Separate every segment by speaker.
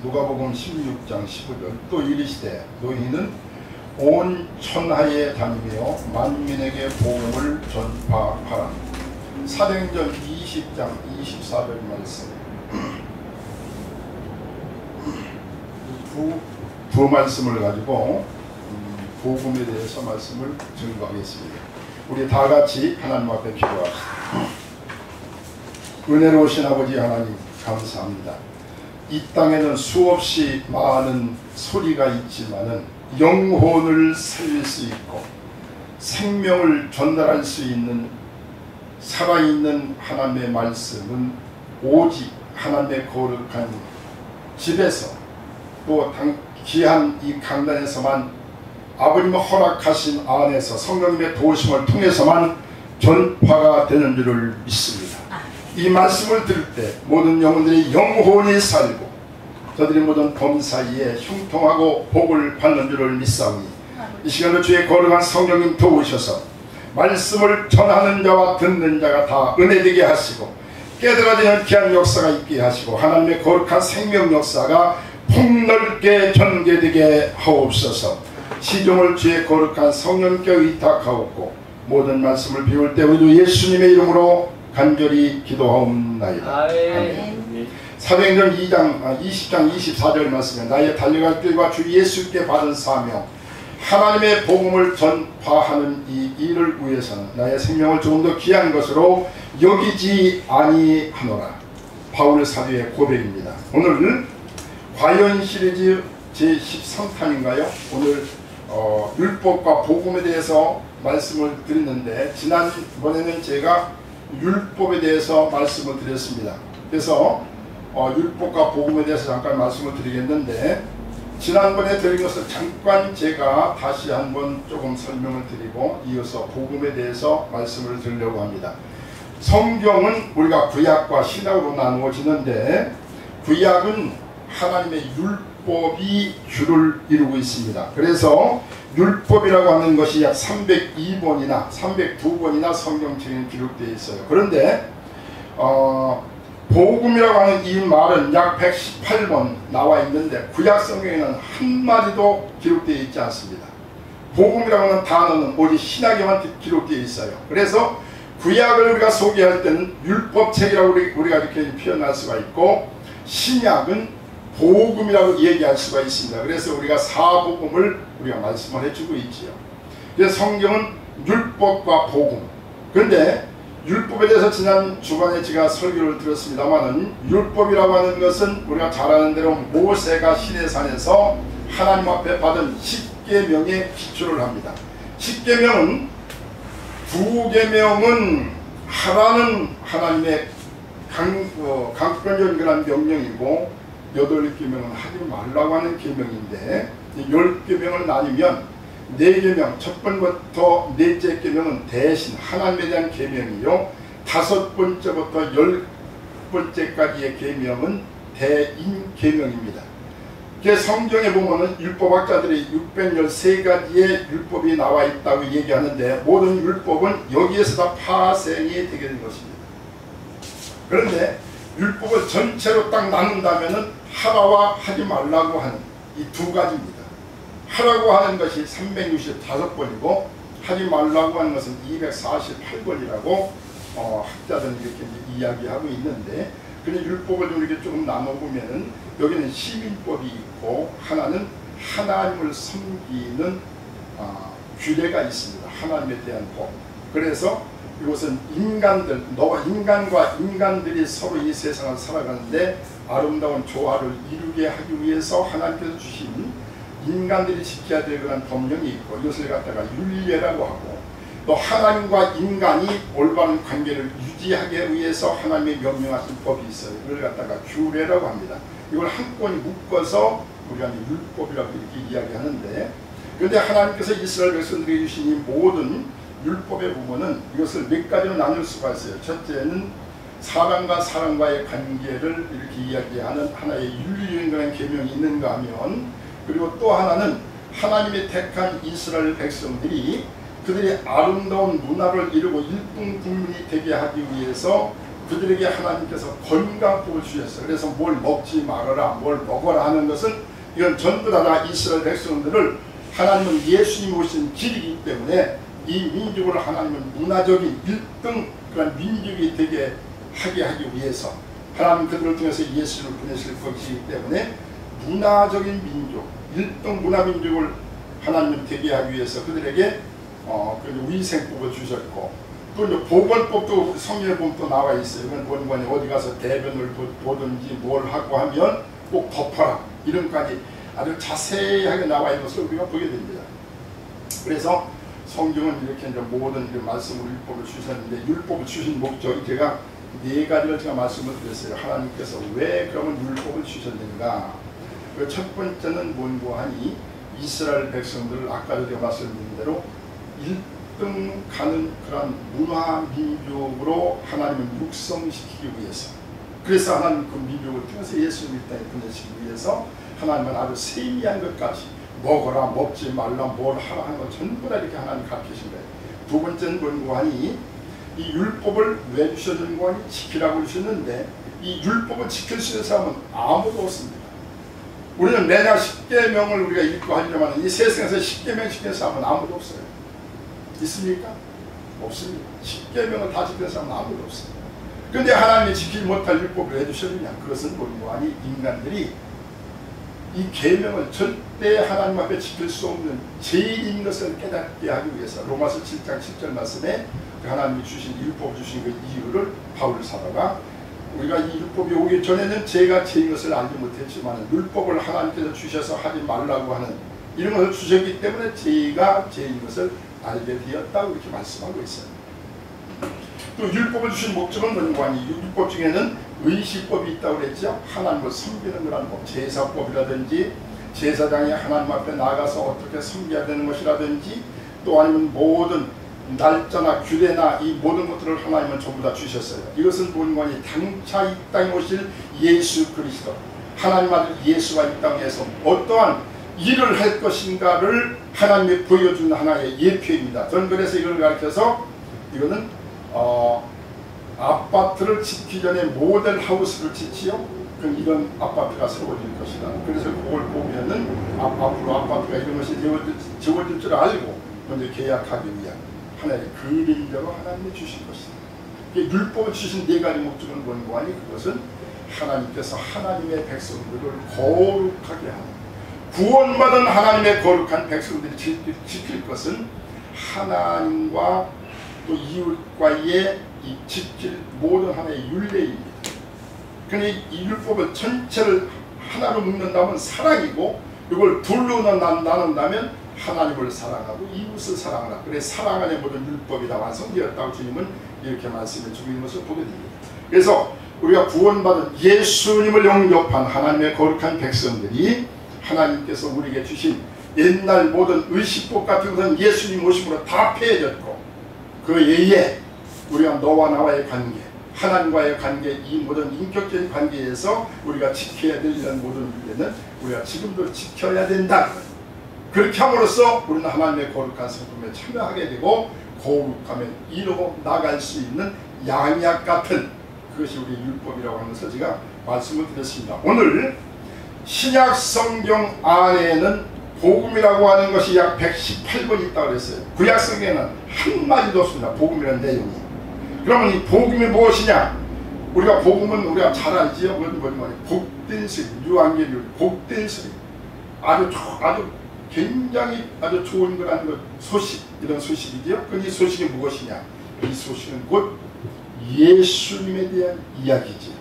Speaker 1: 누가복음 16장 15절 또 이르시되 너희는 온 천하에 다니며 만민에게 복음을 전파하라. 사도행전 20장 24절 말씀 두 말씀을 가지고 복음에 대해서 말씀을 증거하겠습니다. 우리 다 같이 하나님 앞에 기도합시다. 은혜로우신 아버지 하나님 감사합니다. 이 땅에는 수없이 많은 소리가 있지만은 영혼을 살릴 수 있고 생명을 전달할 수 있는 살아있는 하나님의 말씀은 오직 하나님의 거룩한 집에서 또 귀한 이 강단에서만 아버님의 허락하신 안에서 성령님의 도우심을 통해서만 전파가 되는 줄을 믿습니다. 이 말씀을 들을 때 모든 영혼들이 영혼이 살고 저들이 모든 범사이에 흉통하고 복을 받는 줄을 믿사오니 이 시간도 주의 거룩한 성령님 도우셔서 말씀을 전하는 자와 듣는 자가 다 은혜되게 하시고 깨달아지는 귀한 역사가 있게 하시고 하나님의 거룩한 생명 역사가 폭넓게 전개되게 하옵소서. 시종을 주의 거룩한 성령께 의탁하옵고 모든 말씀을 비울 때 우리도 예수님의 이름으로 간절히 기도하옵나이다. 아멘. 사도행전 20장 24절 말씀에 나의 달려갈 길과 주 예수께 받은 사명 하나님의 복음을 전파하는 이 일을 위해서는 나의 생명을 조금 더 귀한 것으로 여기지 아니하노라. 바울 사도의 고백입니다. 오늘 과연 시리즈 제13탄인가요? 오늘 율법과 복음에 대해서 말씀을 드렸는데 지난번에는 제가 율법에 대해서 말씀을 드렸습니다. 그래서 율법과 복음에 대해서 잠깐 말씀을 드리겠는데 지난번에 드린 것을 잠깐 제가 다시 한번 조금 설명을 드리고 이어서 복음에 대해서 말씀을 드리려고 합니다. 성경은 우리가 구약과 신약으로 나누어지는데 구약은 하나님의 율법이 주를 이루고 있습니다. 그래서 율법이라고 하는 것이 약 302번이나 302번이나 성경책에 기록되어 있어요. 그런데 복음이라고 하는 이 말은 약 118번 나와 있는데 구약 성경에는 한 마디도 기록되어 있지 않습니다. 복음이라고 하는 단어는 오직 신약에만 기록되어 있어요. 그래서 구약을 우리가 소개할 때는 율법책이라고 우리가 이렇게 표현할 수가 있고 신약은 복음이라고 얘기할 수가 있습니다. 그래서 우리가 사복음을 우리가 말씀을 해주고 있지요. 그래서 성경은 율법과 복음. 그런데 율법에 대해서 지난 주간에 제가 설교를 들었습니다만은 율법이라고 하는 것은 우리가 잘 아는 대로 모세가 시내산에서 하나님 앞에 받은 10계명에 기초를 합니다. 10계명은 2계명은 하라는 하나님의 강권적인 그런 명령이고 8계명은 하지 말라고 하는 계명인데 10계명을 나누면 4계명, 첫 번부터 넷째 계명은 대신 하나님에 대한 계명이요 5번째부터 10번째까지의 계명은 대인계명입니다. 성경에 보면은 율법학자들이 613가지의 율법이 나와 있다고 얘기하는데 모든 율법은 여기에서 다 파생이 되게 된 것입니다. 그런데 율법을 전체로 딱 나눈다면은 하라와 하지 말라고 하는 이 두 가지입니다. 하라고 하는 것이 365번이고 하지 말라고 하는 것은 248번이라고 학자들은 이렇게 이야기하고 있는데 근데 율법을 좀 이렇게 조금 나눠보면은 여기는 시민법이 있고 하나는 하나님을 섬기는 규례가 있습니다. 하나님에 대한 법. 그래서 이것은 인간과 인간들이 서로 이 세상을 살아가는데 아름다운 조화를 이루게 하기 위해서 하나님께서 주신 인간들이 지켜야 될 그런 법령이 있고 이것을 갖다가 율례라고 하고 또 하나님과 인간이 올바른 관계를 유지하기 위해서 하나님의 명령하신 법이 있어요. 이걸 갖다가 규례라고 합니다. 이걸 한꺼번에 묶어서 우리가 율법이라고 이렇게 이야기하는데 그런데 하나님께서 이스라엘 백성들에게 주신 이 모든 율법의 부분은 이것을 몇 가지로 나눌 수가 있어요. 첫째는 사람과 사람과의 관계를 이렇게 이야기하는 하나의 윤리적인 계명이 있는가 하면 그리고 또 하나는 하나님의 택한 이스라엘 백성들이 그들이 아름다운 문화를 이루고 일등 국민이 되게 하기 위해서 그들에게 하나님께서 건강복을 주셨어요. 그래서 뭘 먹지 말아라, 뭘 먹어라 하는 것은 이건 전부 다 이스라엘 백성들을 하나님은 예수님이 오신 길이기 때문에 이 민족을 하나님은 문화적인 1등 그런 민족이 되게 하게 하기 위해서 하나님 그들을 통해서 예수를 보내실 것이기 때문에 문화적인 민족, 1등 문화민족을 하나님은 되게 하기 위해서 그들에게 위생법을 주셨고, 또 이제 보건법도 성경에 보면 또 나와 있어요. 이건 본관이 어디 가서 대변을 보든지 뭘 하고 하면 꼭 덮어라, 이런까지 아주 자세하게 나와 있는 것을 우리가 보게 됩니다. 그래서 성경은 이렇게 이제 모든 말씀으로 율법을 주셨는데, 율법을 주신 목적이 제가 네 가지를 제가 말씀을 드렸어요. 하나님께서 왜 그러면 율법을 주셨는가? 그 첫 번째는 뭔고 하니 이스라엘 백성들을 아까도 제가 말씀드린 대로 1등 가는 그런 문화 민족으로 하나님을 육성시키기 위해서, 그래서 하나님 그 민족을 통해서 예수님을 이 땅에 보내시기 위해서 하나님은 아주 세미한 것까지 먹어라, 먹지 말라, 뭘 하라 하는 것 전부 다 이렇게 하나님 가르치신 거예요. 두 번째는 뭔고 하니 이 율법을 왜 주셨는고 하니 지키라고 주셨는데, 이 율법을 지킬 수 있는 사람은 아무도 없습니다. 우리는 매년 10계명을 우리가 읽고 하지만 이 세상에서 10계명 지키는 사람은 아무도 없어요. 있습니까? 없습니다. 10계명을 다 지키는 사람은 아무도 없습니다. 그런데 하나님이 지키지 못할 율법을 왜 주셨느냐? 그것은 뭐고 하니 인간들이 이 계명을 절대 하나님 앞에 지킬 수 없는 죄인인 것을 깨닫게 하기 위해서 로마서 7장 10절 말씀에 하나님이 주신 율법 주신 그 이유를 바울 사도가, 우리가 이 율법이 오기 전에는 죄가 죄인 것을 알지 못했지만 율법을 하나님께서 주셔서 하지 말라고 하는 이런 것을 주셨기 때문에 죄가 죄인 것을 알게 되었다고 이렇게 말씀하고 있어요. 또 율법을 주신 목적은 뭔가 하니 율법 중에는 의식법이 있다고 그랬죠. 하나님을 섬기는 거라는 법, 제사법이라든지 제사장이 하나님 앞에 나가서 어떻게 섬겨야 되는 것이라든지, 또 아니면 모든 날짜나 규례나 이 모든 것들을 하나님은 전부 다 주셨어요. 이것은 뭔가 하니 장차 이 땅에 오실 예수 그리스도, 하나님 아들 예수가 이 땅에서 어떠한 일을 할 것인가를 하나님이 보여주는 하나의 예표입니다. 저는 그래서 이걸 가르쳐서 이거는 아파트를 짓기 전에 모델 하우스를 짓지요. 그럼 이런 아파트가 세워질 것이다. 그래서 그걸 보면은 앞으로 아파트가 이런 것이 지어질 줄 알고 먼저 계약하기 위한 하나의 그림대로 하나님이 주신 것이다. 율법을 주신 네 가지 목적은 뭔고 하니 그것은 하나님께서 하나님의 백성들을 거룩하게 하는, 구원받은 하나님의 거룩한 백성들이 지킬 것은 하나님과 또 이웃과의 이 지킬 모든 하나의 율례입니다. 그러니 이 율법을 전체를 하나로 묶는다면 사랑이고, 이걸 둘로 나눈다면 하나님을 사랑하고 이웃을 사랑하라. 그래 사랑 안에 모든 율법이 다 완성되었다고 주님은 이렇게 말씀해 주고 있는 것을 보게 됩니다. 그래서 우리가 구원받은 예수님을 영접한 하나님의 거룩한 백성들이 하나님께서 우리에게 주신 옛날 모든 의식법 같은 것은 예수님 오심으로 다 폐해졌고, 그 외에 우리가 너와 나와의 관계, 하나님과의 관계, 이 모든 인격적인 관계에서 우리가 지켜야 될 이런 모든 문제는 우리가 지금도 지켜야 된다. 그렇게 함으로써 우리는 하나님의 거룩한 성품에 참여하게 되고 거룩함에 이루고 나갈 수 있는 양약 같은 그것이 우리 율법이라고 하는 것을 제가 말씀을 드렸습니다. 오늘 신약 성경 안에는 복음이라고 하는 것이 약 118번 있다고 그랬어요. 구약 성경에는 한마디도 없습니다. 복음이라는 내용이. 그러면 이 복음이 무엇이냐? 우리가 복음은 우리가 잘 알지요. 복된 소리, 유한계율, 복된 소리. 아주 굉장히 아주 좋은 거라는 것, 소식, 이런 소식이지요. 그럼 이 소식이 무엇이냐? 이 소식은 곧 예수님에 대한 이야기지요.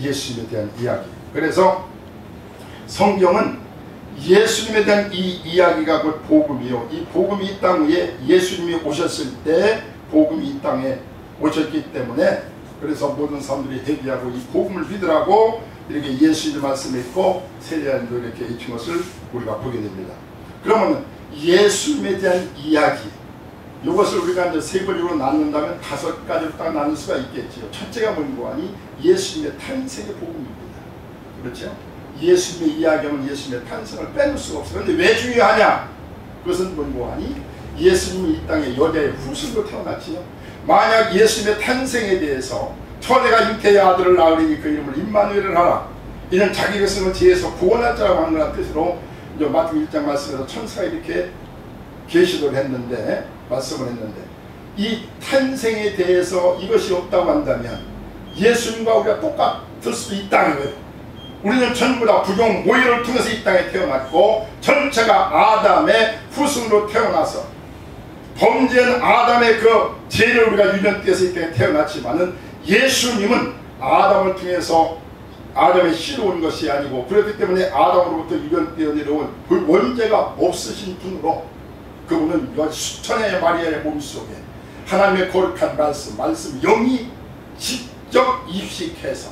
Speaker 1: 예수님에 대한 이야기. 그래서 성경은 예수님에 대한 이 이야기가 곧 복음이요. 이 복음이 이 땅 위에 예수님이 오셨을 때 복음이 이 땅에 오셨기 때문에, 그래서 모든 사람들이 회개하고 이 복음을 믿으라고 이렇게 예수님의 말씀을 읽고 세례안도 이렇게 읽힌 것을 우리가 보게 됩니다. 그러면 예수님에 대한 이야기, 이것을 우리가 이제 세 번으로 나눈다면 5가지로 딱 나눌 수가 있겠지요. 첫째가 뭔고 하니 예수님의 탄생의 복음입니다. 그렇죠? 예수님의 이야기하면 예수님의 탄생을 빼놓을 수가 없어요. 그런데 왜 중요하냐? 그것은 뭔고 하니 예수님이 이 땅에 여자의 후손으로 태어났지요. 만약 예수님의 탄생에 대해서 처내가 잉태의 아들을 낳으리니 그 이름을 임마누엘을 하라. 이는 자기 백성을 지혜에서 구원할 자라고 하는 그런 뜻으로 이제 마태복음 1장 말씀에서 천사가 이렇게 계시를 했는데, 말씀을 했는데, 이 탄생에 대해서 이것이 없다고 한다면 예수님과 우리가 똑같을 수도 있다는 거예요. 우리는 전부 다 부종 모혈을 통해서 이 땅에 태어났고, 전체가 아담의 후손으로 태어나서 범죄한 아담의 그 죄를 우리가 유전띠에서 이 땅에 태어났지만은, 예수님은 아담을 통해서 아담의 씨로 온 것이 아니고, 그렇기 때문에 아담으로부터 유전되어 내려온 그 원죄가 없으신 분으로, 그분은 수천의 마리아의 몸속에 하나님의 거룩한 말씀 영이 직접 입식해서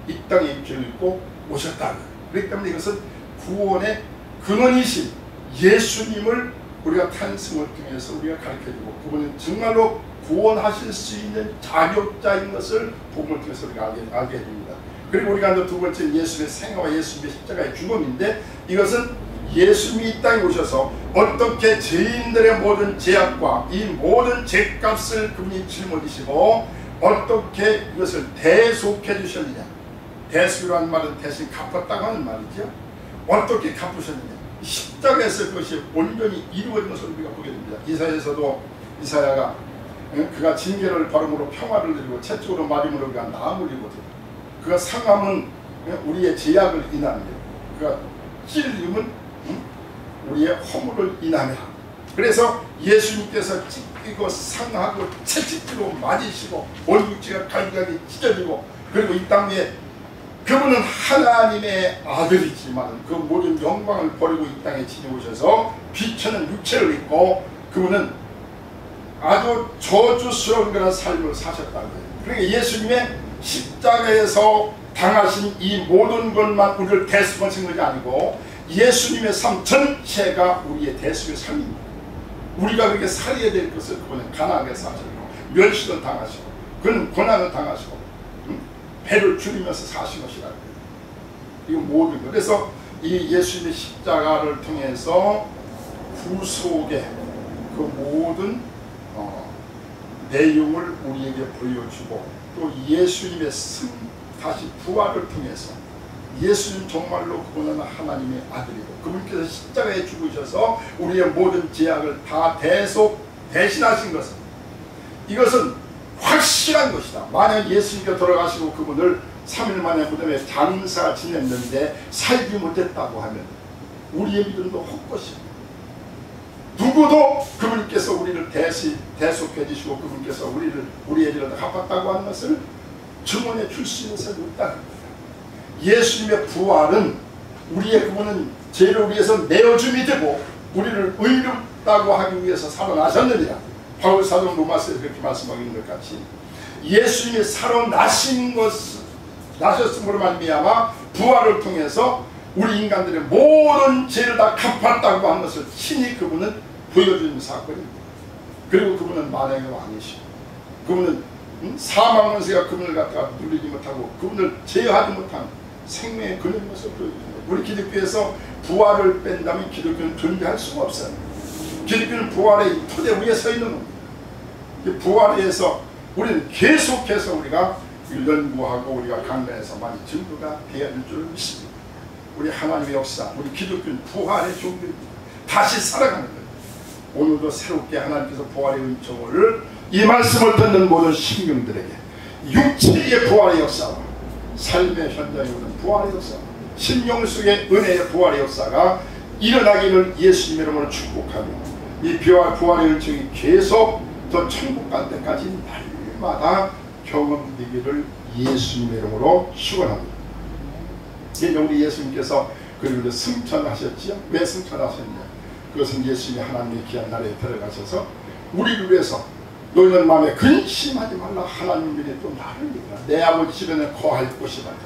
Speaker 1: 이 땅에 입혀있고 오셨다는 거예요. 그렇기 때문에 이것은 구원의 근원이신 예수님을 우리가 탄생을 통해서 우리가 가르쳐주고, 그분은 정말로 구원하실 수 있는 자격자인 것을 복음을 통해서 우리가 알게 해줍니다. 그리고 우리가 두 번째 예수님의 생애와 예수님의 십자가의 죽음인데, 이것은 예수님이 이 땅에 오셔서 어떻게 죄인들의 모든 죄악과 이 모든 죄값을 그분이 짊어지시고 어떻게 이것을 대속해 주셨느냐. 대속이라는 말은 대신 갚았다고 하는 말이죠. 어떻게 갚으셨느냐. 십자가에서 그것이 온전히 이루어진 것을 우리가 보게 됩니다. 이사야에서도 이사야가 그가 징계를 바름으로 평화를 누리고 채찍으로 맞음으로 그가 나음을 입거든. 그가 상함은 우리의 죄악을 인하며, 그가 찔림은 우리의 허물을 인하며. 그래서 예수님께서 찢기고 상하고 채찍으로 맞으시고 온 육체가 갈기갈기 찢어지고, 그리고 이 땅 위에 그분은 하나님의 아들이지만 그 모든 영광을 버리고 이 땅에 지내오셔서 비천한 육체를 입고 그분은 아주 저주스러운 그런 삶을 사셨다는 거예요. 그러니까 예수님의 십자가에서 당하신 이 모든 것만 우리를 대속하신 것이 아니고, 예수님의 삶 전체가 우리의 대속의 삶입니다. 우리가 그렇게 살아야 될 것을 그분은 가난하게 사셨고, 멸시도 당하시고, 그는 고난을 당하시고, 배를 줄이면서 사신 것이라는 거예요. 이거 모든 것. 그래서 이 예수님의 십자가를 통해서 구속의 그 모든 내용을 우리에게 보여주고, 또 예수님의 다시 부활을 통해서 예수님 정말로 그분은 하나님의 아들이고, 그분께서 십자가에 죽으셔서 우리의 모든 죄악을 다 대신하신 것은, 이것은 확실한 것이다. 만약 예수님께서 돌아가시고 그분을 3일 만에 무덤에 장사 지냈는데 살지 못했다고 하면 우리의 믿음도 헛것입니다. 누구도 그분께서 우리를 대속해 주시고 그분께서 우리의 죄를 갚았다고 하는 것을 증언해 줄 수 있는 사람이 없다는 겁니다. 예수님의 부활은 그분은 죄를 위해서 내어줌이 되고 우리를 의롭다고 하기 위해서 살아나셨느니라. 바울 사도 로마서에서 그렇게 말씀하고 있는 것 같이, 예수님이 나셨음으로 말미암아 부활을 통해서 우리 인간들의 모든 죄를 다 갚았다고 하는 것을 친히 그분은 보여주는 사건입니다. 그리고 그분은 만왕의 왕이시고, 그분은 사망 권세가 그분을 갖다가 누리지 못하고 그분을 제어하지 못한 생명의 근원인 것을 보여줍니다. 우리 기독교에서 부활을 뺀다면 기독교는 존재할 수가 없어요. 기독교는 부활의 토대 위에 서 있는 겁니다. 부활에서 우리는 계속해서 우리가 연구하고 우리가 강단에서 많이 증거가 되어야 될 줄 믿습니다. 우리 하나님의 역사, 우리 기독교는 부활의 종교입니다. 다시 살아가는 거예요. 오늘도 새롭게 하나님께서 부활의 은총을 이 말씀을 듣는 모든 신경들에게 육체의 부활의 역사와 삶의 현장에 오는 부활의 역사, 심령 속의 은혜의 부활의 역사가 일어나기를 예수님의 이름으로 축복하며, 이 부활의 은총이 계속 더 천국 갈 때까지 날마다 경험되기를 예수님의 이름으로 축원합니다. 이제 우리 예수님께서 그리고 승천하셨지요. 왜 승천하셨냐? 그것은 예수님이 하나님의 귀한 나라에 들어가셔서 우리를 위해서 너희는 마음에 근심하지 말라. 하나님 눈에 또 나를 믿으라. 내 아버지 집에는 거할 곳이 많다.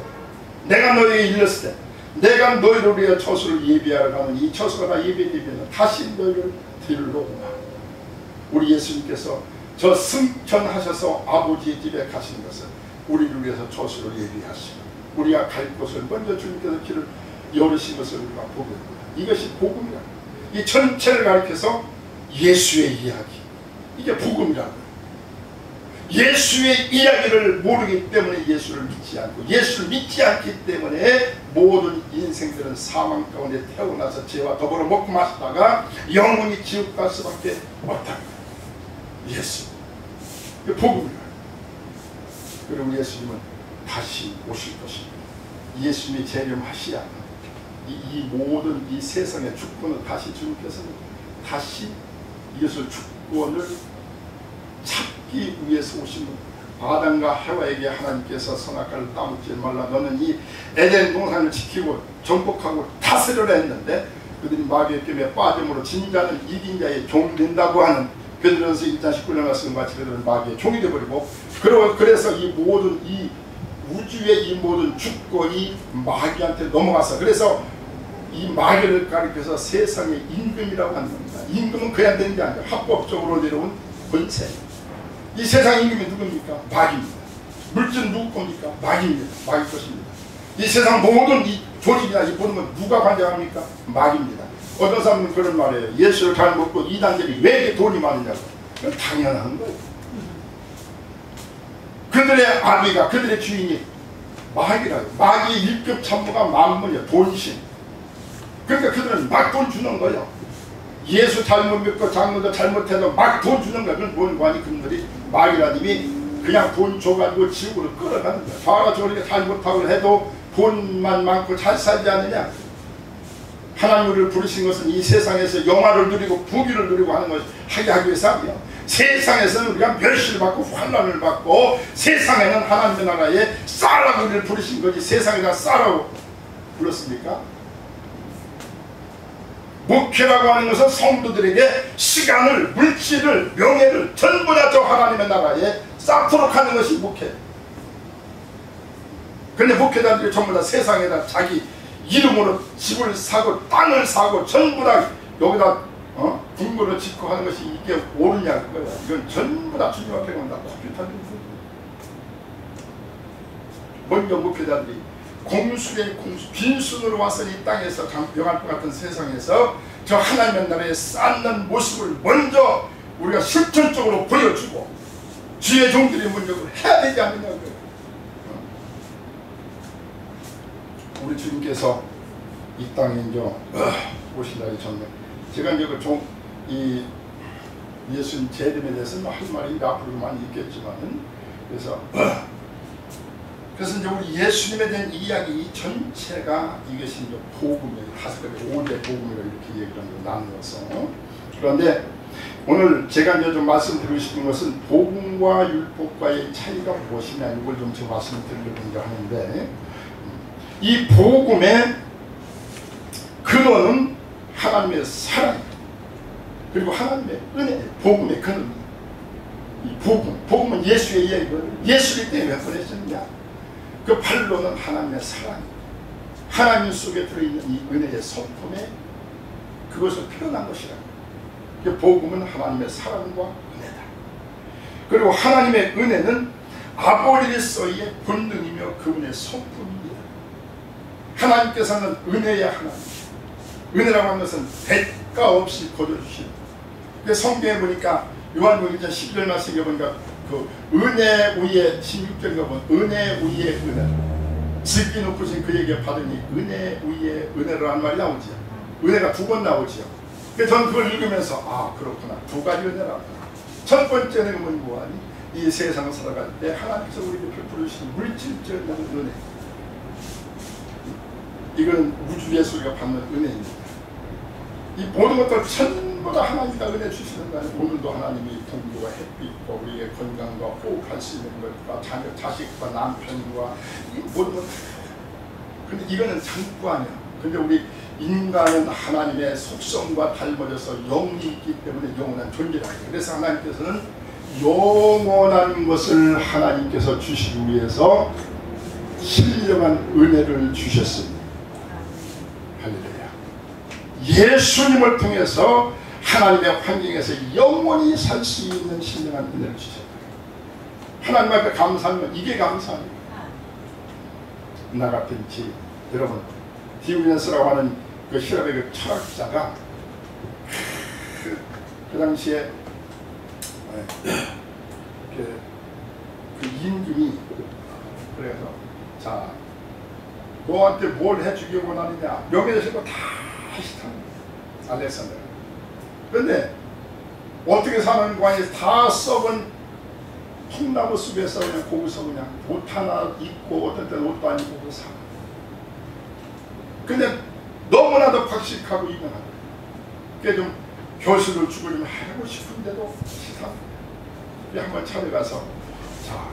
Speaker 1: 내가 너희에게 일렀을 때 내가 너희를 위해 처소를 예비하러 가는 이 처소가 다 예비되면 다시 너희를 데리러 온다. 우리 예수님께서 저 승천하셔서 아버지의 집에 가신 것은 우리를 위해서 처소를 예비하시고 우리가 갈 곳을 먼저 주님께서 길을 열으신 것을 우리가 보게 됩니다. 이것이 복음이라. 이 전체를 가리켜서 예수의 이야기, 이게 복음이라고. 예수의 이야기를 모르기 때문에 예수를 믿지 않고, 예수를 믿지 않기 때문에 모든 인생들은 사망 가운데 태어나서 죄와 더불어 먹고 마시다가 영원히 지옥 갈 수밖에 없다는 거예요. 예수, 그 복음이에요. 그리고 예수님은 다시 오실 것입니다. 예수님이 재림하시야 이 모든 이 세상의 주권을 다시 주님께서는 다시 이것을 주권을 찾기 위해서 오신 분. 아담과 하와에게 하나님께서 선악과를 따먹지 말라, 너는 이 에덴 동산을 지키고 정복하고 다스려라 했는데 그들이 마귀의 꿰에 빠짐으로 진 자는 이긴 자의 종이 된다고 하는 베드로전서 1장 19절 말씀과 같이 그들은 마귀의 종이 되어버리고, 그래서 이 모든 이 우주의 이 모든 주권이 마귀한테 넘어가서, 그래서 이 마귀를 가리켜서 세상의 임금이라고 하는 겁니다. 임금은 그냥 되는 게 아니라 합법적으로 내려온 권세. 이 세상 임금이 누굽니까? 마귀입니다. 물질 누구 겁니까? 마귀입니다. 마귀 것입니다. 이 세상 모든 이 조직이나 이 모든 건 누가 관장합니까? 마귀입니다. 어떤 사람은 그런 말이에요. 예수를 잘 먹고 이단들이 왜 이렇게 돈이 많으냐고. 그건 당연한 거예요. 그들의 아비가, 그들의 주인이 마귀라고. 마귀의 1급 참모가 만물이야. 돈신. 그러니까 그들은 막 돈 주는 거예요. 예수 잘못 믿고 장로도 잘못해도 막 돈 주는 거야. 그건 뭔 관이 그들이 마귀라님이 그냥 돈 줘가지고 지옥으로 끌어가는 거야. 바가 저렇게 잘못하고 해도 돈만 많고 잘 살지 않느냐. 하나님 우리를 부르신 것은 이 세상에서 영화를 누리고 부귀를 누리고 하는 것을 하기 위해서 하고요. 세상에서는 우리가 멸시를 받고 환난을 받고, 세상에는 하나님의 나라에 싸라고 우리를 부르신 거지 세상에다 싸라고 불렀습니까? 목회라고 하는 것은 성도들에게 시간을, 물질을, 명예를 전부 다 저 하나님의 나라에 쌓도록 하는 것이 목회. 그런데 목회자들이 전부 다 세상에다 자기 이름으로 집을 사고 땅을 사고 전부 다 여기다 궁궐을 짓고 하는 것이 이게 옳으냐 그거야. 이건 전부 다 주님 앞에 온다. 컴퓨터를 먼저 목회자들이 공수의 공수, 빈순으로 와서 이 땅에서 병할 것 같은 세상에서 저 하나님의 나라에 쌓는 모습을 먼저 우리가 실천적으로 보여주고 주의 종들이 먼저 해야 되지 않느냐고요. 우리 주님께서 이 땅에 이제 오시기 전에 제가 이제 이 예수님 재림에 대해서는 할 말이 앞으로 많이 있겠지만은 그래서 이제 우리 예수님에 대한 이야기 전체가 이것이 이제 복음이에요. 5대 복음이라고 이렇게 얘기를 나누어서. 그런데 오늘 제가 이제 좀 말씀드리고 싶은 것은 복음과 율법과의 차이가 무엇이냐 이걸 좀 제가 말씀드리려고 하는데, 이 복음의 근원은 하나님의 사랑 그리고 하나님의 은혜, 복음의 근원. 이 복음은 예수의 이야기거든요. 예수를 때문에 몇 번 했었느냐? 그 발로는 하나님의 사랑, 하나님 속에 들어있는 이 은혜의 성품에 그것을 표현한 것이라고. 그 복음은 하나님의 사랑과 은혜다. 그리고 하나님의 은혜는 아버지로서의 본능이며 그분의 성품입니다. 하나님께서는 은혜의 하나님, 은혜라고 하는 것은 대가 없이 거둬주신. 성경에 보니까 요한복음 1장 11절 말씀에 보니까 그 은혜 위에 16절인가 보면 은혜 위에 은혜, 짓기 높으신 그에게 받으니 은혜 위에 은혜라는 말이 나오지요. 은혜가 2번 나오지요. 그래서 저는 그걸 읽으면서 아 그렇구나, 2가지 은혜라. 첫 번째 은혜는 뭐하니? 이 세상을 살아갈 때 하나님께서 우리에게 베풀어 주신 물질적인 은혜, 이거는 우주에서 우리가 받는 은혜입니다. 이 모든 것들 전부 다 하나님이 다 은혜 주시는 거 아니에요. 오늘도 하나님이 공기와 햇빛과 우리의 건강과 호흡할 수 있는 것과 자식과 남편과 이 모든 것. 근데 이거는 전부 아니야. 근데 우리 인간은 하나님의 속성과 닮아져서 영이 있기 때문에 영원한 존재라고 해요. 그래서 하나님께서는 영원한 것을 하나님께서 주시기 위해서 신령한 은혜를 주셨습니다. 할렐루야. 예수님을 통해서 하나님의 환경에서 영원히 살 수 있는 신령한 은혜를 주셨다. 하나님 앞에 감사하면 이게 감사합니다. 나 같은 지 여러분, 디오게네스라고 하는 그希腊의 그 철학자가 그 당시에 그 임금이 그래서 자 너한테 뭘 해주기 원하느냐 명예대신거 다 하시다는 거예요. 알렉산더가. 근데 어떻게 사는 거아니 다 썩은 통나무 숲에서 그냥 거기서 그냥 옷 하나 입고 어떤 때는 옷도 안 입고 사. 근데 너무나도 박식하고 유명하다. 그게 좀 교수를 주고 좀 하고 싶은데도 싫다. 한번 찾아가서 자,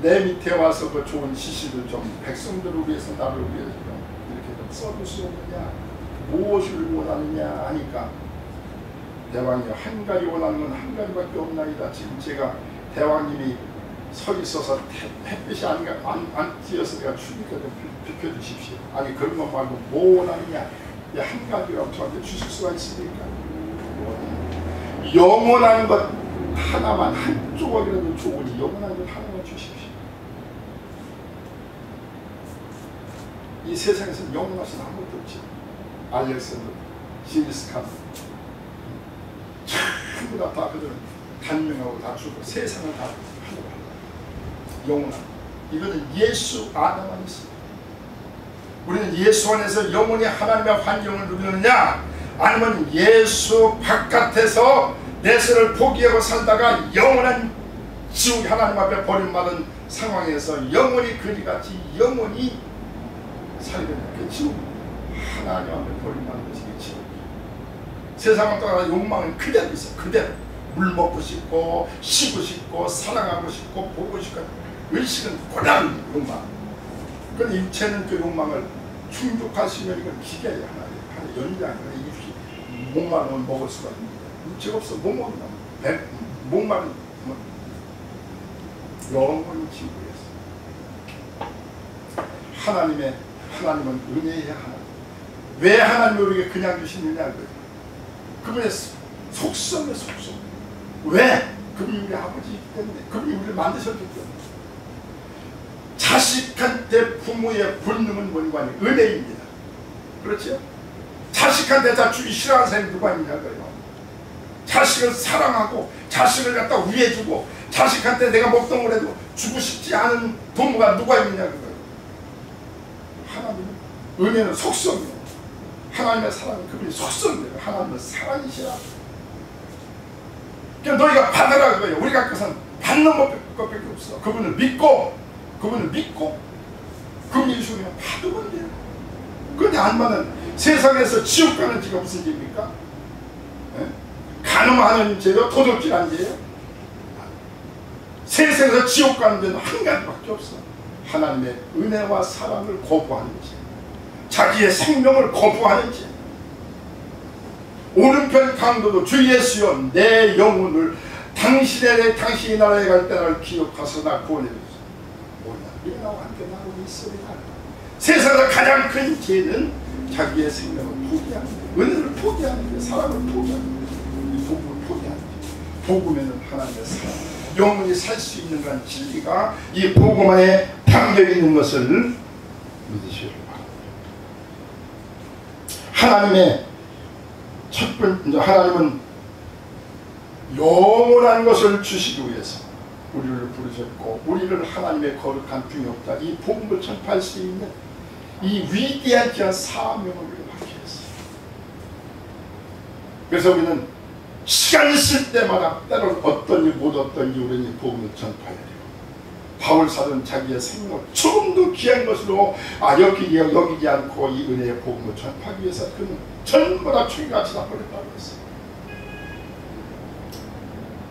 Speaker 1: 내 밑에 와서 그 좋은 시시를 좀 백성들을 위해서 나를 위해서 좀 이렇게 좀 써줄 수 없느냐, 무엇을 원하느냐 하니까 대왕이 한 가지 원하는 건 한 가지밖에 없나이다. 지금 제가 대왕님이 서 있어서 햇빛이 안 띄어서 내가 추니까 좀 비켜주십시오. 아니 그런 것 말고 뭐 원하느냐? 한 가지라고 저한테 주실 수가 있습니까? 영원한 것 하나만 한 조각이라도 좋으니 영원한 것 하나만 주십시오. 이 세상에서는 영원한 것은 아무것도 없지. 알렉산더, 징기스칸 전부 다 그들은 단명하고 다 주고 세상을 다 하려고 한다. 영원한 이거는 예수 안에만 있습니다. 우리는 예수 안에서 영원히 하나님의 환경을 누리느냐 아니면 예수 바깥에서 내세를 포기하고 살다가 영원한 지옥 하나님 앞에 버림받은 상황에서 영원히 그리같이 영원히 살게 되는 그 지옥 하나님 앞에 버림받는 것이 지옥. 세상을 떠나 욕망은 그대로 있어. 그대로 물 먹고 싶고 쉬고 싶고 사랑하고 싶고 보고 싶고 의식은 고단 욕망. 그런데 육체는 그 욕망을 충족하시면 이건 기계예요. 하나의 연장. 목마르면 먹을 수가 있는 거예요. 육체가 없어 못 먹는다. 목마른 영원히 지구에서 하나님은 은혜의 하나님. 왜 하나님이 우리에게 그냥 주시느냐 그분의 속성의 속성. 왜? 그분이 우리 아버지이기 때문에. 그분이 우리를 만드셨기 때문에. 자식한테 부모의 본능은 뭔가 아니에요. 은혜입니다. 그렇죠? 자식한테 다 주기 싫어하는 사람이 누가 있냐고요. 자식을 사랑하고 자식을 갖다 위해주고 자식한테 내가 먹던 거라도 주고 싶지 않은 부모가 누가 있느냐고요. 하나님은 은혜는 속성이에요. 하나님의 사랑은 그분이 속성이에요. 하나님은 사랑이시라. 그러니까 너희가 받으라 그거예요. 우리가 그것은 받는 것밖에 없어. 그분을 믿고 그분이 주면 받으면 돼요. 그런데 안 받는 세상에서 지옥 가는 죄가 무슨 죄입니까? 간음하는 죄요? 도둑질한 죄요? 세상에서 지옥 가는 죄는 한 가지밖에 없어. 하나님의 은혜와 사랑을 거부하는 죄. 자기의 생명을 거부하는 죄. 오른편 강도도 주 예수여 내 영혼을 당신이 나라에 갈 때를 기억하서 나 구원해 주소서. 뭐냐? 나와 함께 나고 있으리라. 세상에서 가장 큰 죄는 자기의 생명을 포기하는 데 은혜를 포기하는 데 사랑을 포기하는 데 복음을 포기하는 데 복음에는 하나님의 사랑 영원히 살 수 있는 그런 진리가 이 복음 안에 담겨 있는 것을 믿으시기 바랍니다. 하나님의 첫 번째 하나님은 영원한 것을 주시기 위해서 우리를 부르셨고 우리를 하나님의 거룩한 중역자 이 복음을 전파할 수 있는 이 위대한 사명을 우리가 받게 했어요. 그래서 우리는 시간 있을 때마다 때로는 어떤지 못 어떤지 우리는 이 복음을 전파해야 돼요. 바울사는 자기의 생명을 조금도 귀한 것으로 여기지 않고 이 은혜의 복음을 전파하기 위해서 그는 전부 다 죽이같이 다 버렸다고 했어요.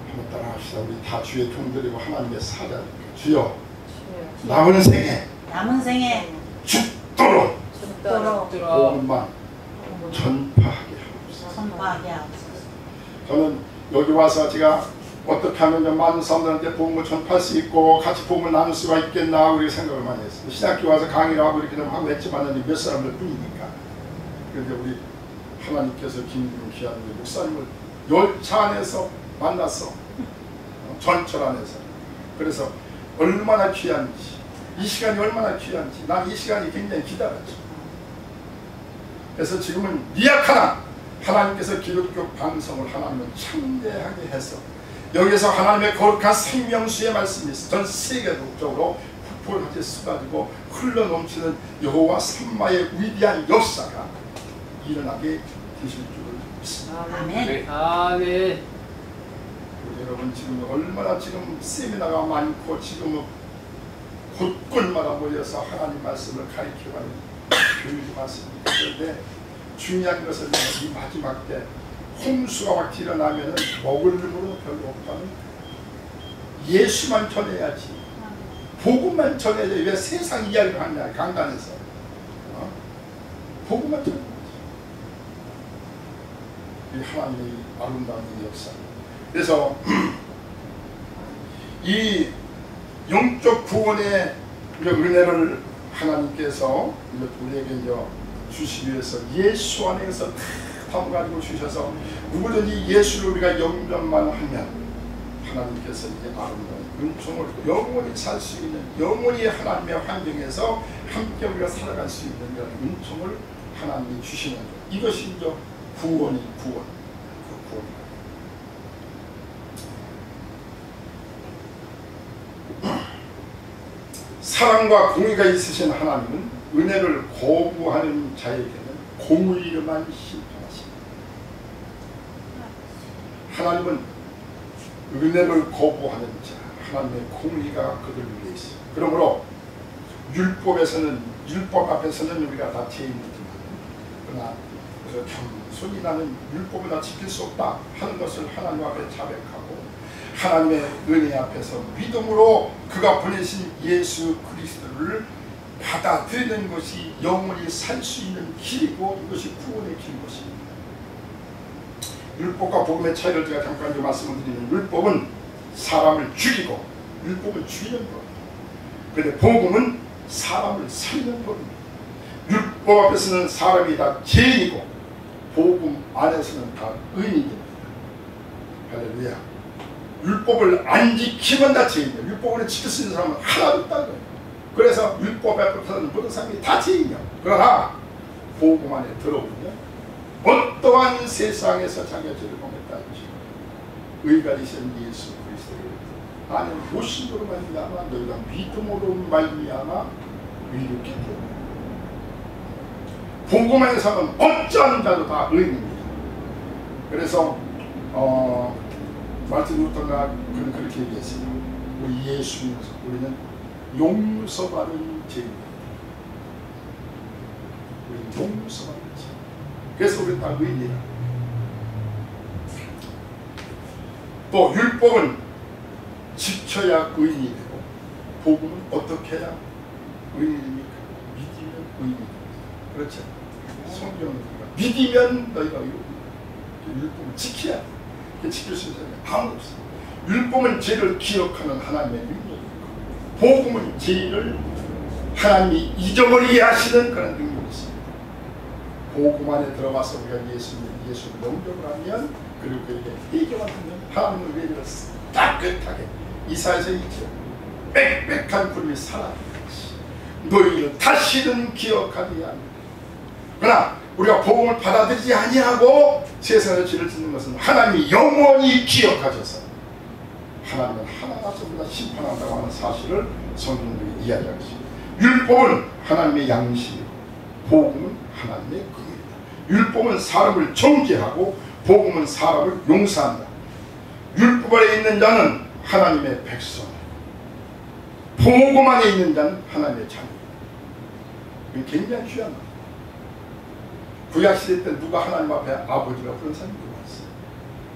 Speaker 1: 한번 따라합시다. 우리 다 주의 종들이고 하나님의 사자. 주여 남은 생에 죽도록 복음만 전파하게 하옵소서. 저는 여기 와서 제가 어떻게 하면 좀 많은 사람들한테 복음을 전파할 수 있고 같이 복음을 나눌 수가 있겠나 우리 생각을 많이 했어요. 신학교 와서 강의를 하고 이렇게 좀 하고 했지만 몇 사람들 뿐이니까. 그런데 우리 하나님께서 김기훈 귀한 목사님을 열차 안에서 만났어. 전철 안에서. 그래서 얼마나 귀한지 이 시간이 얼마나 귀한지 난 이 시간이 굉장히 기다렸죠. 그래서 지금은 니약하나 하나님께서 기독교 방송을 하나님은 창대하게 해서 여기서 하나님의 거룩한 생명수의 말씀이 전 세계적으로 폭포같이 쏟아지고 흘러넘치는 여호와 삼마의 위대한 역사가 일어나게 되실 줄을 믿습니다.
Speaker 2: 아멘.
Speaker 3: 아멘.
Speaker 1: 여러분 지금 얼마나 지금 세미나가 많고 지금 곳곳마다 모여서 하나님 말씀을 가르쳐가는 교육이 많습니다. 그런데 중요한 것은 이 마지막 때 홍수가 막 일어나면 먹을 물은 별로 없다는 예수만 전해야지, 복음만 전해야지. 왜 세상 이야기를 하냐 강단에서 복음만 전해야지. 이 하나님의 아름다운 역사. 그래서 이 영적 구원의 은혜를 하나님께서 우리에게 주시기 위해서 예수 안에서 담가지고 주셔서 누구든지 예수를 우리가 영접만 하면 하나님께서 이제 아름다운 은총을 영원히 살 수 있는, 영원히 하나님의 환경에서 함께 우리가 살아갈 수 있는 그런 은총을 하나님이 주시는 것. 이것이 이제 구원. 사랑과 공의가 있으신 하나님은 은혜를 거부하는 자에게는 공의로만 심판하십니다. 하나님은 은혜를 거부하는 자, 하나님의 공의가 그들 위에 있어요. 그러므로 율법 앞에서는 우리가 다 죄인이지만, 그러나 그래서 겸손히 나는 율법을 다 지킬 수 없다 하는 것을 하나님 앞에 자백하고 하나님의 은혜 앞에서 믿음으로 그가 보내신 예수 그리스도를 받아들이는 것이 영원히 살 수 있는 길이고, 이것이 구원의 길인 것입니다. 율법과 복음의 차이를 제가 잠깐 좀 말씀을 드리면, 율법은 사람을 죽이고 율법을 죽이는 법, 그런데 복음은 사람을 살리는 법입니다. 율법 앞에서는 사람이 다 죄인이고 복음 안에서는 다 의인입니다. 할렐루야. 율법을 안 지키면 다 죄인이에요. 율법을 지킬 수 있는 사람은 하나도 없다는 거예요. 그래서 율법 앞에서는 모든 사람이 다 죄인이에요. 그러나 복음 안에 들어오면 어떠한 세상에서 자기가 죄를 범했다든지 의가 되신 예수 그리스도를 나는 모심으로 말미암아 너희가 믿음으로 말미암아 의롭게 되었다. 복음 안에서는 어떠한 자도 다 의인입니다. 그래서 마틴 루터가 그렇게 얘기했습니다. 우리 예수님, 우리는 용서받은 죄입니다. 우리는 용서받은 죄. 그래서 우리는 다 의인이라. 또 율법은 지켜야 의인이 되고, 복음은 어떻게 해야 의인입니까? 믿으면 의인입니다. 그렇죠? 성경은 믿으면 너희가 의롭다. 율법을 지켜야 돼. 지킬 수 있는 사람이 아무도 없어요. 율법은 죄를 기억하는 하나님의 능력이고, 복음은 죄를 하나님이 잊어버리게 하시는 그런 능력이 있습니다. 복음 안에 들어가서 우리가 예수를 영접을 하면, 그리고 그에게 회개만 하면 하나님의 회개를 깨끗하게 이사야서 있죠. 빽빽한 구름이 사라지는 것이 너희는 다시는 기억하지 않는다. 그러나 우리가 복음을 받아들이지 아니하고 세상의 죄를 짓는 것은 하나님이 영원히 기억하셔서 하나님은 하나님께서 우리가 심판한다고 하는 사실을 성경들이 이야기하고 있습니다. 율법은 하나님의 양식이고 복음은 하나님의 긍휼이다. 율법은 사람을 정죄하고 복음은 사람을 용서한다. 율법 아래 있는 자는 하나님의 백성, 복음 안에 있는 자는 하나님의 자녀. 이게 굉장히 중요한 거예요. 구약시대 때 누가 하나님 앞에 아버지라고 그런 사람이 누가 있어요.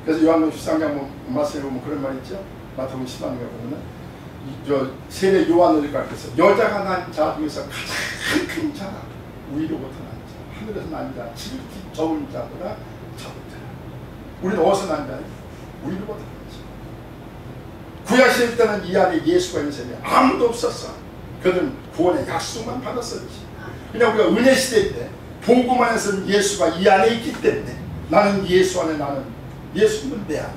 Speaker 1: 그래서 요한복음 13장 말씀에 보면 그런 말 있죠. 마태복음 13장에 보면은 세례 요한을 가르쳐서 여자가 난 자 중에서 가장 큰 자가 위로부터 난 자, 하늘에서 난 자, 지극히 적은 자보다 적은 자. 우리는 어디서 난 자예요? 위로부터 난 자. 구약시대 때는 이 안에 예수가 있는 사람이 아무도 없었어. 그들은 구원의 약속만 받았었지. 그냥 우리가 은혜 시대 때 복음 안에서는 예수가 이 안에 있기 때문에 나는 예수 안에, 나는 예수님은 내 안에,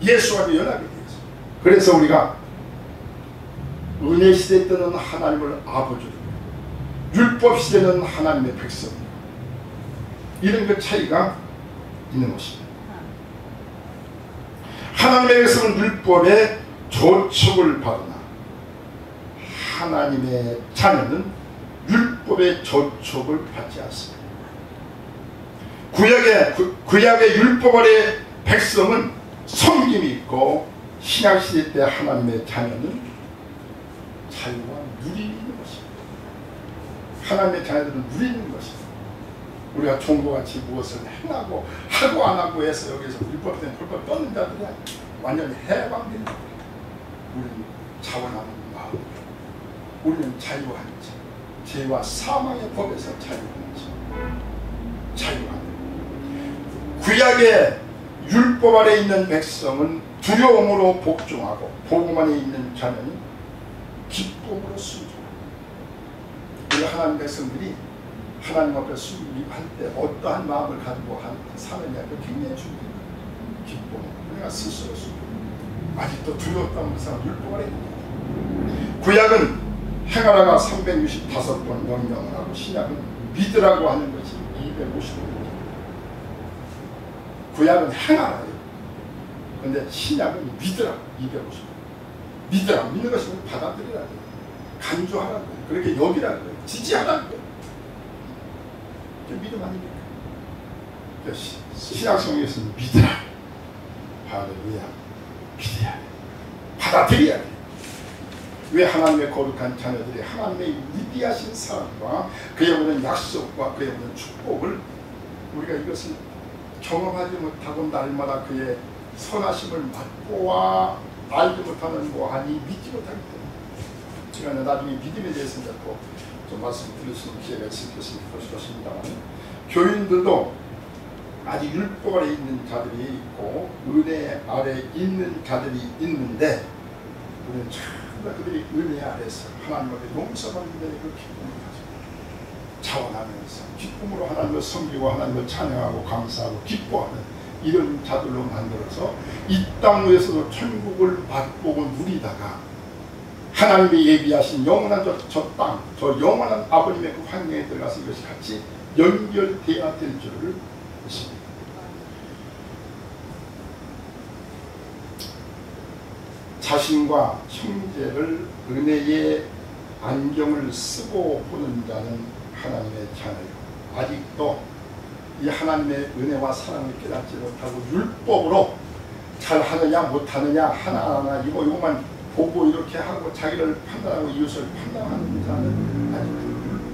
Speaker 1: 예수와 연합이 되었어. 그래서 우리가 은혜 시대 때는 하나님을 아버지로, 율법 시대는 하나님의 백성, 이런 그 차이가 있는 것입니다. 하나님의 백성은 율법의 저촉을 받으나 하나님의 자녀는 율법의 저촉을 받지 않습니다. 구약의 율법 아래 백성은 섬김이 있고 신약시대 때 하나님의 자녀는 자유와 누리는 것입니다. 하나님의 자녀들은 누리는 것입니다. 우리가 종교같이 무엇을 행하고 하고 안 하고 해서 여기서 율법 때문에 불법 떴는 자들이 완전히 해방된 자들. 우리는 자원하는 마음, 우리는 자유한 자, 죄와 사망의 법에서 자유하는 자, 자유하는. 구약의 율법 아래 있는 백성은 두려움으로 복종하고 복음 안에 있는 자녀는 기쁨으로 순종합니다. 우리 하나님 백성들이 하나님 앞에 순종할 때 어떠한 마음을 가지고 사느냐, 그 굉장히 중요해요. 기쁨, 우리가 스스로 순종. 아직도 두려웠다는 사람 율법 아래 있는 거예요. 구약은 행하라가 365번 명령을 하고 신약은 믿으라고 하는 것이 255번. 구약은 행하라요. 그런데 신약은 믿으라고 255번. 믿으라고, 믿는 것이 받아들이라고, 간주하라고, 그렇게 여기라고, 지지하라고. 믿음 아닙니까? 신약성경에서는 믿으라. 할렐루야. 믿어야 돼. 받아들여야 돼. 왜 하나님의 거룩한 자녀들이 하나님의 위대하신 사랑과 그에 오는 약속과 그에 오는 축복을 우리가 이것을 경험하지 못하고 날마다 그의 선하심을 맛보아 알지 못하는 뭐하니 믿지 못하기 때문에 제가 나중에 믿음에 대해서 좀 말씀드릴 수 있는 기회가 있을 것입니다만 교인들도 아직 율법 아래 있는 자들이 있고 은혜 아래 있는 자들이 있는데 우리는 전부 그들이 은혜 아래서 하나님 앞에 용서받는 데 그 기쁨을 가지고 자원하면서 기쁨으로 하나님을 섬기고 하나님을 찬양하고 감사하고 기뻐하는 이런 자들로 만들어서 이 땅 위에서도 천국을 맛보고 누리다가 하나님이 예비하신 영원한 저 땅, 저 영원한 아버님의 그 환경에 들어가서 이것이 같이 연결되어야 될 줄을 믿습니다. 자신과 형제를 은혜의 안경을 쓰고 보는 자는 하나님의 자녀요. 아직도 이 하나님의 은혜와 사랑을 깨닫지 못하고 율법으로 잘하느냐 못하느냐 하나하나 이거만 보고 이렇게 하고 자기를 판단하고 이웃을 판단하는 자는 아직도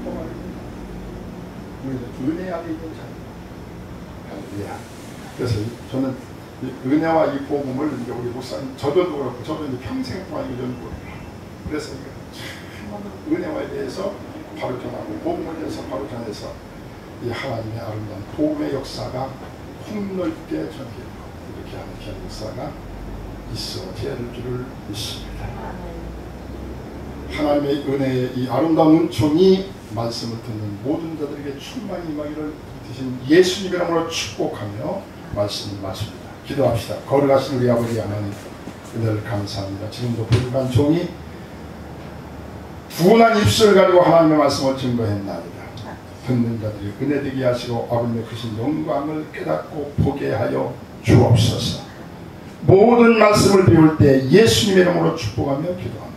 Speaker 1: 율법 안에 있는 자. 우리는 은혜 안에 있는 자입니다. 그래서 저는 은혜와 이 복음을 이제 우리 목사님 저도 그렇고 저도 이제 평생 동안 연구를 그래서 은혜와에 대해서 바로 전하고 복음에 대해서 바로 전해서 이 하나님의 아름다운 복음의 역사가 폭넓게 전개되고 이렇게 하는 귀한 역사가 있어야 될 줄을 믿습니다. 하나님의 은혜의 이 아름다운 은총이 말씀을 듣는 모든 자들에게 충만히 임하기를 드신 예수님의 이름으로 축복하며 말씀을 마칩니다. 기도합시다. 거룩하신 우리 아버지 하나님 은혜를 감사합니다. 지금도 부족한 종이 둔한 입술을 가지고 하나님의 말씀을 증거했나이다. 듣는 자들이 은혜되게 하시고 아버님의 크신 영광을 깨닫고 보게 하여 주옵소서. 모든 말씀을 배울 때 예수님의 이름으로 축복하며 기도합니다.